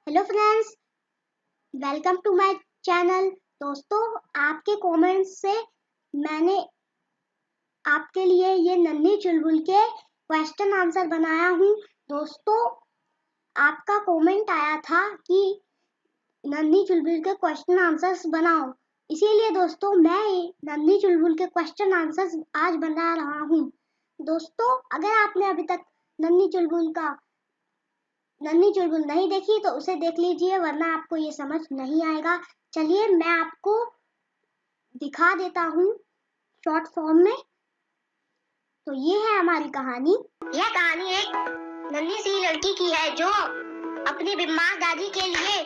Hello friends, welcome to my channel. दोस्तों, आपके comments से मैंने आपके लिए ये नन्ही चुलबुल के क्वेश्चन आंसर बनाया हूँ। दोस्तों, आपका कमेंट आया था कि नन्ही चुलबुल के क्वेश्चन आंसर्स बनाओ, इसीलिए दोस्तों मैं नन्ही चुलबुल के क्वेश्चन आंसर्स आज बना रहा हूँ। दोस्तों, अगर आपने अभी तक नन्ही चुलबुल नहीं देखी तो उसे देख लीजिए, वरना आपको ये समझ नहीं आएगा। चलिए मैं आपको दिखा देता हूँ शॉर्ट फॉर्म में। तो ये है हमारी कहानी। यह कहानी एक नन्ही सी लड़की की है जो अपनी बीमार दादी के लिए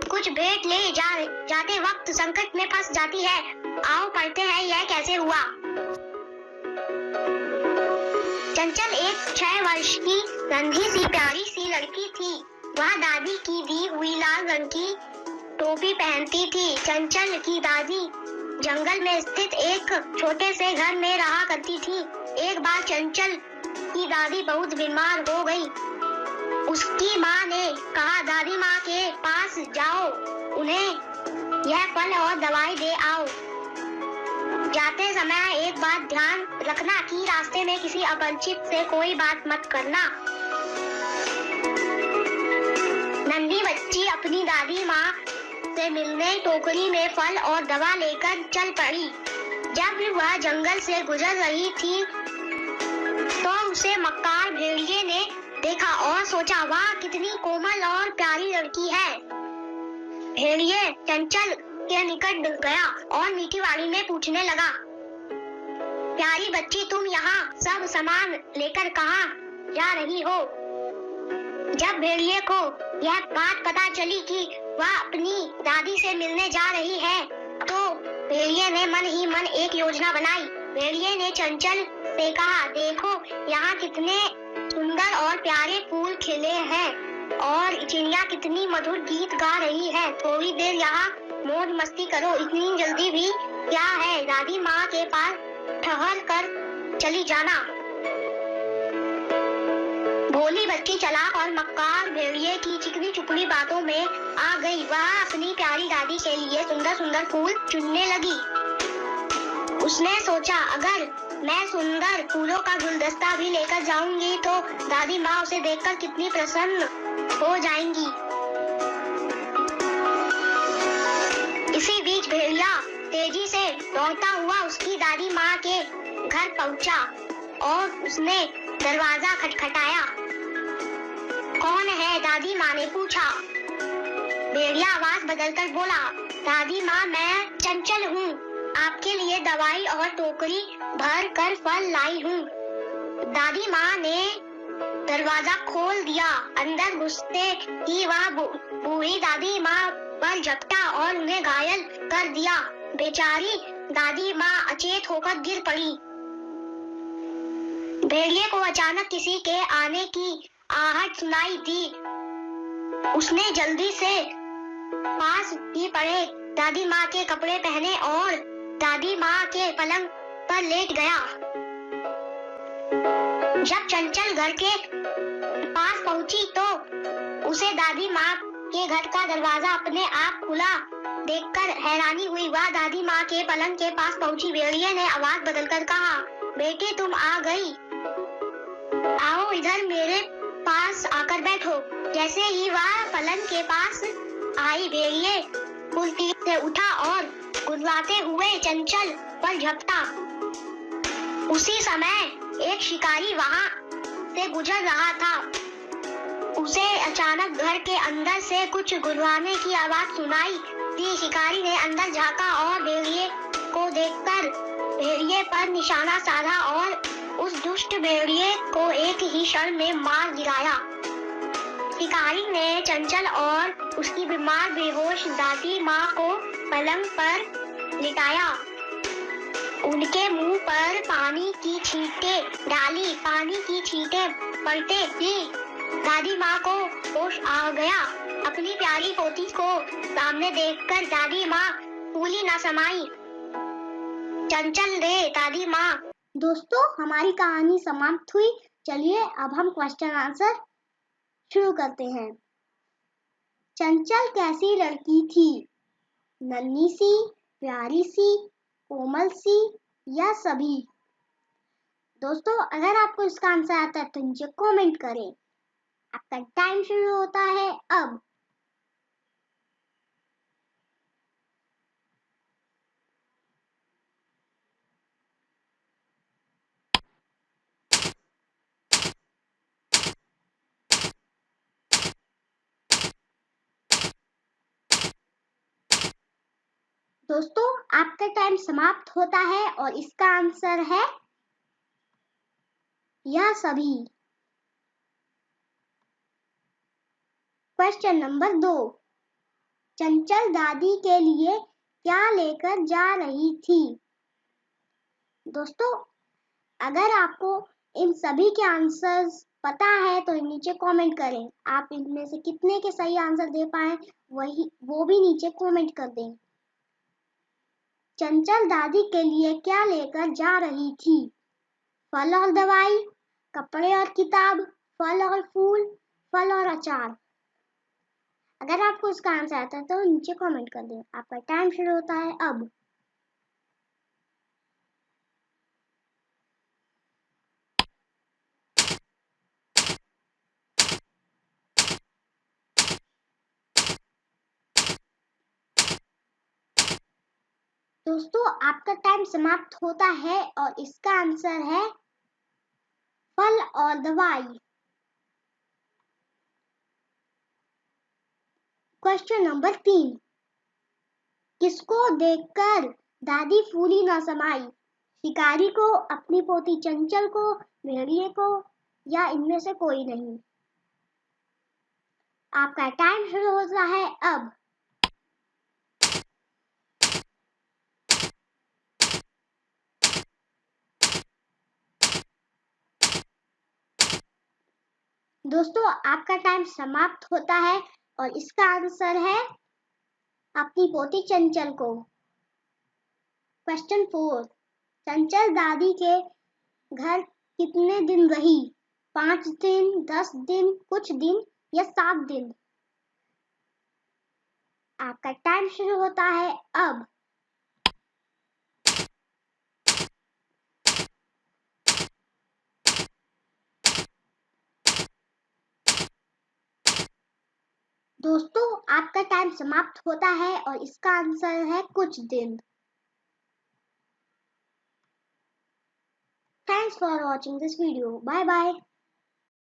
कुछ भेंट ले जाते वक्त संकट में फंस जाती है। आओ पढ़ते हैं यह कैसे हुआ। चंचल एक 6 वर्ष की नन्ही सी प्यारी सी लड़की थी। वह दादी की दी हुई लाल रंग की टोपी पहनती थी। चंचल की दादी जंगल में स्थित एक छोटे से घर में रहा करती थी। एक बार चंचल की दादी बहुत बीमार हो गई। उसकी माँ ने कहा, दादी माँ के पास जाओ, उन्हें यह फल और दवाई दे आओ। जाते समय एक बात ध्यान रखना कि रास्ते में किसी अपरिचित से कोई बात मत करना। नन्ही बच्ची अपनी दादी माँ से मिलने टोकरी में फल और दवा लेकर चल पड़ी। जब वह जंगल से गुजर रही थी तो उसे मक्कार भेड़िए ने देखा और सोचा, वाह कितनी कोमल और प्यारी लड़की है। भेड़िए चंचल के निकट गया और मीठी वाणी में पूछने लगा, प्यारी बच्ची, तुम यहाँ सब सामान लेकर कहाँ जा रही हो? जब भेड़िए को यह बात पता चली कि वह अपनी दादी से मिलने जा रही है तो भेड़िए ने मन ही मन एक योजना बनाई। भेड़िए ने चंचल से कहा, देखो यहाँ कितने सुंदर और प्यारे फूल खिले हैं और चिड़िया कितनी मधुर गीत गा रही है। थोड़ी देर यहाँ मौज मस्ती करो, इतनी जल्दी भी क्या है, दादी माँ के पास ठहर कर चली जाना। भोली बच्ची चालाक और मक्कार भेड़िए की चिकनी चुपड़ी बातों में आ गई। वह अपनी प्यारी दादी के लिए सुंदर सुंदर फूल चुनने लगी। उसने सोचा, अगर मैं सुंदर फूलों का गुलदस्ता भी लेकर जाऊंगी तो दादी माँ उसे देखकर कितनी प्रसन्न हो जाएंगी। इसी बीच भेड़िया तेजी से दौड़ता हुआ उसकी दादी माँ के घर पहुँचा और उसने दरवाजा खटखटाया। कौन है? दादी माँ ने पूछा। भेड़िया आवाज बदलकर बोला, दादी माँ, मैं चंचल हूँ, आपके लिए दवाई और टोकरी भर कर फल लाई हूँ। दादी माँ ने दरवाजा खोल दिया। अंदर घुसते ही वह बूढ़ी दादी माँ पर झपटा और उन्हें घायल कर दिया। बेचारी दादी माँ अचेत होकर गिर पड़ी। भेड़िए को अचानक किसी के आने की आहट सुनाई दी। उसने जल्दी से पास ही पड़े दादी माँ के कपड़े पहने और दादी माँ के पलंग पर लेट गया। जब चंचल घर के पास पहुंची तो उसे दादी माँ के घर का दरवाजा अपने आप खुला देखकर हैरानी हुई। वह दादी माँ के पलंग के पास पहुंची। भेड़िए ने आवाज बदलकर कहा, बेटी तुम आ गई, आओ इधर मेरे पास आकर बैठो। जैसे ही वह पलंग के पास आई, भेड़िए फुर्ती से उठा और गुदवाते हुए चंचल पर झपटा। उसी समय एक शिकारी वहां से गुजर रहा था। उसे अचानक घर के अंदर से कुछ गुदवाने की आवाज सुनाई दी। शिकारी ने अंदर झांका और भेड़िए को देखकर भेड़िए पर निशाना साधा और उस दुष्ट भेड़िए को एक ही क्षण में मार गिराया। शिकारी ने चंचल और उसकी बीमार बेहोश दादी माँ को पलंग पर लिटाया। उनके मुंह पर पानी की छींटें डाली। पानी की छींटें पड़ते ही दादी माँ को होश आ गया। अपनी प्यारी पोती को सामने देखकर दादी माँ फूली न समाई। चंचल रे दादी माँ। दोस्तों, हमारी कहानी समाप्त हुई। चलिए अब हम क्वेश्चन आंसर शुरू करते हैं। चंचल कैसी लड़की थी? नन्ही सी, प्यारी सी, कोमल सी या सभी? दोस्तों अगर आपको इसका आंसर आता है तो नीचे कमेंट करें। आपका टाइम शुरू होता है अब। दोस्तों आपका टाइम समाप्त होता है और इसका आंसर है यह सभी। क्वेश्चन नंबर 2, चंचल दादी के लिए क्या लेकर जा रही थी? दोस्तों अगर आपको इन सभी के आंसर्स पता है तो नीचे कमेंट करें। आप इनमें से कितने के सही आंसर दे पाए वो भी नीचे कमेंट कर दें। चंचल दादी के लिए क्या लेकर जा रही थी? फल और दवाई, कपड़े और किताब, फल और फूल, फल और अचार। अगर आपको इसका आंसर आता है तो नीचे कमेंट कर दें। आपका टाइम शुरू होता है अब। दोस्तों आपका टाइम समाप्त होता है और इसका आंसर है फल और दवाई। क्वेश्चन नंबर 3, किसको देखकर दादी फूली न समाई? शिकारी को, अपनी पोती चंचल को, भेड़िए को या इनमें से कोई नहीं? आपका टाइम शुरू होता है अब। दोस्तों आपका टाइम समाप्त होता है और इसका आंसर है अपनी पोती चंचल को। क्वेश्चन 4, चंचल दादी के घर कितने दिन रही? 5 दिन, 10 दिन, कुछ दिन या 7 दिन? आपका टाइम शुरू होता है अब। दोस्तों आपका टाइम समाप्त होता है और इसका आंसर है कुछ दिन। Thanks for watching this video. Bye bye.